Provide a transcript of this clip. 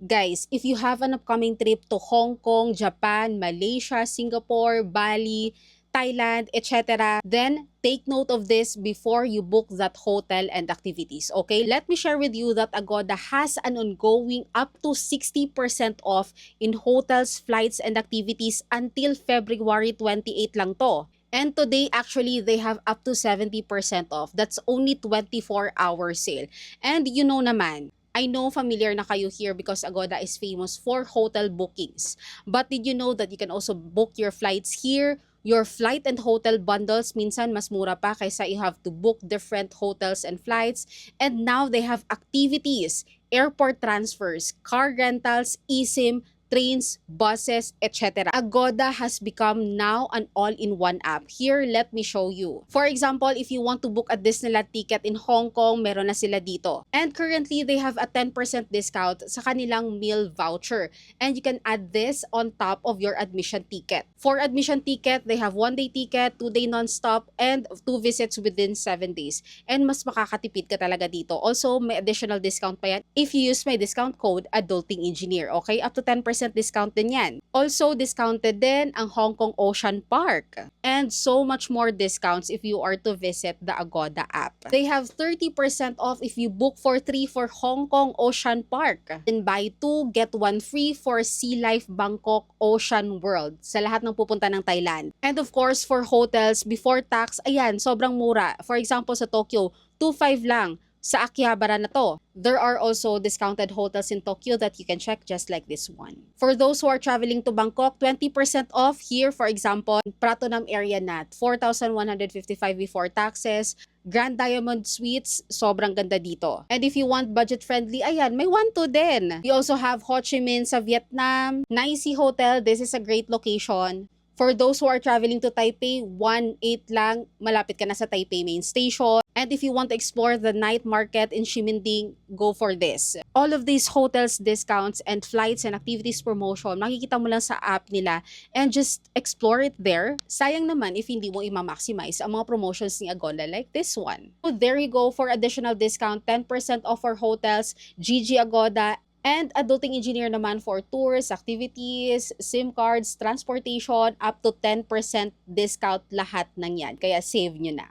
Guys, if you have an upcoming trip to Hong Kong, Japan, Malaysia, Singapore, Bali, Thailand, etc., then take note of this before you book that hotel and activities, okay? Let me share with you that Agoda has an ongoing up to 60% off in hotels, flights, and activities until February 28 lang to. And today, actually, they have up to 70% off. That's only 24-hour sale. And you know naman, I know familiar na kayo here because Agoda is famous for hotel bookings. But did you know that you can also book your flights here? Your flight and hotel bundles minsan mas mura pa kaysa you have to book different hotels and flights. And now they have activities, airport transfers, car rentals, eSIM, trains, buses, etc. Agoda has become now an all-in-one app. Here, let me show you. For example, if you want to book a Disneyland ticket in Hong Kong, meron na sila dito. And currently, they have a 10% discount sa kanilang meal voucher. And you can add this on top of your admission ticket. For admission ticket, they have 1-day ticket, 2-day non-stop, and 2 visits within 7 days. And mas makakatipid ka talaga dito. Also, may additional discount pa yan if you use my discount code, Adulting Engineer. Okay? Up to 10% discount din yan. Also, discounted din ang Hong Kong Ocean Park. And so much more discounts if you are to visit the Agoda app. They have 30% off if you book for 3 for Hong Kong Ocean Park. And buy 2, get 1 free for Sea Life Bangkok Ocean World sa lahat ng pupunta ng Thailand. And of course, for hotels, before tax, ayan, sobrang mura. For example, sa Tokyo, 2,500 lang. Sa Akihabara na to. There are also discounted hotels in Tokyo that you can check just like this one. For those who are traveling to Bangkok, 20% off here, for example, Pratunam Area Nat, 4,155 before taxes. Grand Diamond Suites, sobrang ganda dito. And if you want budget-friendly, ayan, may 1-2 din. We also have Ho Chi Minh sa Vietnam. Naisi Hotel, this is a great location. For those who are traveling to Taipei, 1,800 lang, malapit ka na sa Taipei main station. And if you want to explore the night market in Ximending, go for this. All of these hotels, discounts, and flights and activities promotion, makikita mo lang sa app nila and just explore it there. Sayang naman if hindi mo i-maximize ang mga promotions ni Agoda like this one. So there you go for additional discount, 10% off for hotels, GG Agoda, and Adulting Engineer naman for tours, activities, SIM cards, transportation, up to 10% discount lahat ng yan. Kaya save nyo na.